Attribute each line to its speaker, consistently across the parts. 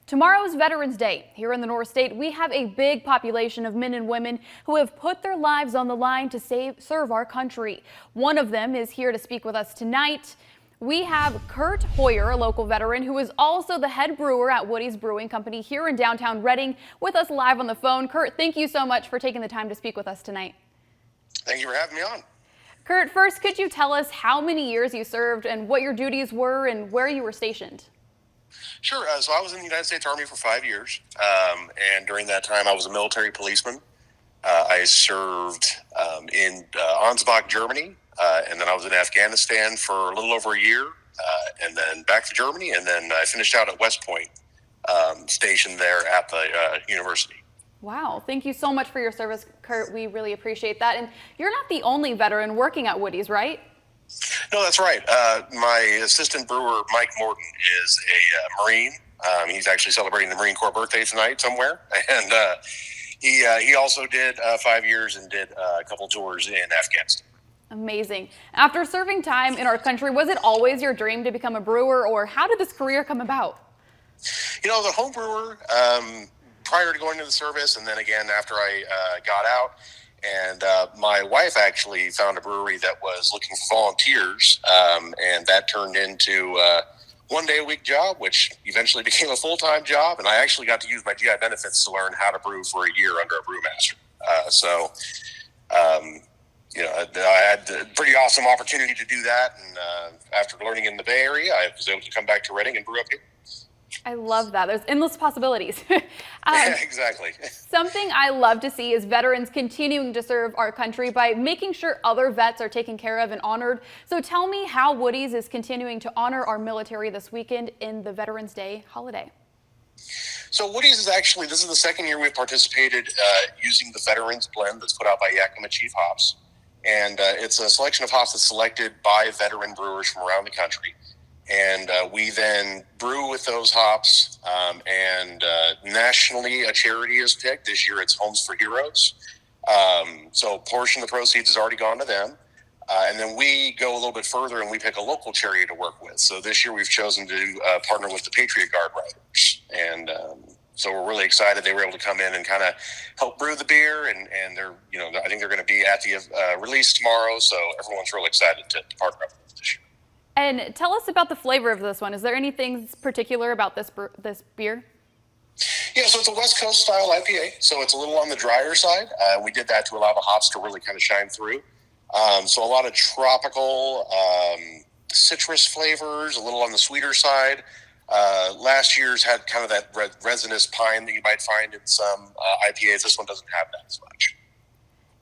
Speaker 1: Tomorrow is Veterans Day. Here in the North State, we have a big population of men and women who have put their lives on the line to serve our country. One of them is here to speak with us tonight. We have Kurt Heuer, a local veteran who is also the head brewer at Woody's Brewing Company here in downtown Reading, with us live on the phone. Kurt, thank you so much for taking the time to speak with us tonight.
Speaker 2: Thank you for having me on.
Speaker 1: Kurt, first, could you tell us how many years you served and what your duties were and where you were stationed?
Speaker 2: Sure. So I was in the United States Army for 5 years, and during that time I was a military policeman. I served in Ansbach, Germany, and then I was in Afghanistan for a little over a year, and then back to Germany, and then I finished out at West Point, stationed there at the university.
Speaker 1: Wow. Thank you so much for your service, Kurt. We really appreciate that. And you're not the only veteran working at Woody's, right?
Speaker 2: No, that's right. My assistant brewer, Mike Morton, is a Marine. He's actually celebrating the Marine Corps birthday tonight somewhere. And he also did 5 years and did a couple tours in Afghanistan.
Speaker 1: Amazing. After serving time in our country, was it always your dream to become a brewer, or how did this career come about?
Speaker 2: You know, the home brewer, prior to going to the service, and then again after I got out. And my wife actually found a brewery that was looking for volunteers, and that turned into a one-day-a-week job, which eventually became a full-time job. And I actually got to use my GI benefits to learn how to brew for a year under a brewmaster. You know, I had a pretty awesome opportunity to do that. And after learning in the Bay Area, I was able to come back to Reading and brew up here.
Speaker 1: I love that. There's endless possibilities.
Speaker 2: Yeah, exactly.
Speaker 1: Something I love to see is veterans continuing to serve our country by making sure other vets are taken care of and honored. So tell me how Woody's is continuing to honor our military this weekend in the Veterans Day holiday.
Speaker 2: So Woody's is actually, this is the second year we've participated using the Veterans Blend that's put out by Yakima Chief Hops. And it's a selection of hops that's selected by veteran brewers from around the country. And we then brew with those hops, and nationally a charity is picked. This year it's Homes for Heroes. So a portion of the proceeds has already gone to them. And then we go a little bit further and we pick a local charity to work with. So this year we've chosen to partner with the Patriot Guard Riders. And so we're really excited they were able to come in and kind of help brew the beer. And they're, you know, I think they're going to be at the release tomorrow. So everyone's really excited to partner up with this year.
Speaker 1: And tell us about the flavor of this one. Is there anything particular about this beer?
Speaker 2: Yeah, so it's a West Coast style IPA, so it's a little on the drier side. We did that to allow the hops to really kind of shine through. So a lot of tropical citrus flavors, a little on the sweeter side. Last year's had kind of that resinous pine that you might find in some IPAs. This one doesn't have that as much.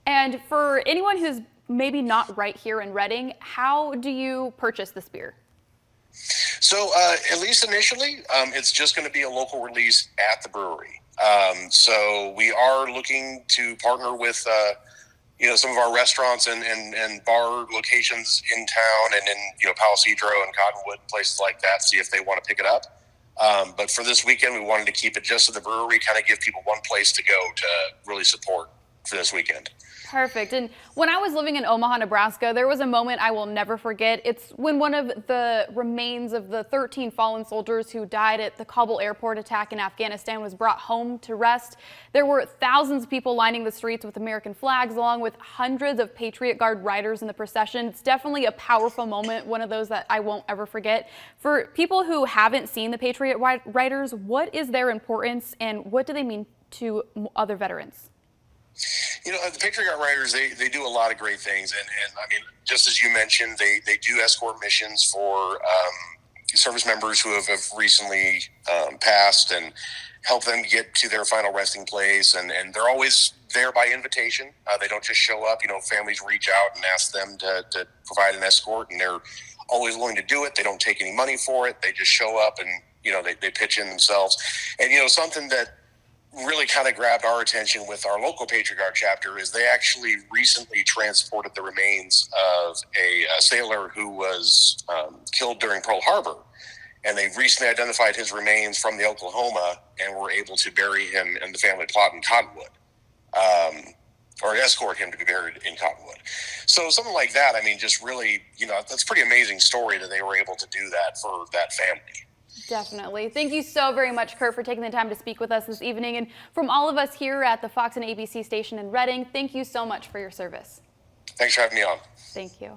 Speaker 1: And for anyone who's maybe not right here in Reading, how do you purchase this beer?
Speaker 2: So at least initially, it's just going to be a local release at the brewery. So we are looking to partner with you know, some of our restaurants and bar locations in town and in, you know, Palo Cedro and Cottonwood and places like that, see if they want to pick it up. But for this weekend, we wanted to keep it just at the brewery, kind of give people one place to go to really support for this weekend.
Speaker 1: Perfect. And when I was living in Omaha, Nebraska, there was a moment I will never forget. It's when one of the remains of the 13 fallen soldiers who died at the Kabul airport attack in Afghanistan was brought home to rest. There were thousands of people lining the streets with American flags, along with hundreds of Patriot Guard riders in the procession. It's definitely a powerful moment, one of those that I won't ever forget. For people who haven't seen the Patriot Riders, what is their importance and what do they mean to other veterans?
Speaker 2: You know, the Patriot Guard Riders, they do a lot of great things. And I mean, just as you mentioned, they do escort missions for service members who have recently passed and help them get to their final resting place. And they're always there by invitation. They don't just show up. You know, families reach out and ask them to provide an escort, and they're always willing to do it. They don't take any money for it. They just show up and, you know, they pitch in themselves. And, you know, something that really kind of grabbed our attention with our local Patriot Guard chapter is they actually recently transported the remains of a sailor who was killed during Pearl Harbor. And they recently identified his remains from the Oklahoma and were able to bury him in the family plot in Cottonwood, or escort him to be buried in Cottonwood. So something like that, I mean, just really, you know, that's a pretty amazing story that they were able to do that for that family.
Speaker 1: Definitely. Thank you so very much, Kurt, for taking the time to speak with us this evening. And from all of us here at the Fox and ABC station in Reading, thank you so much for your service.
Speaker 2: Thanks for having me on.
Speaker 1: Thank you.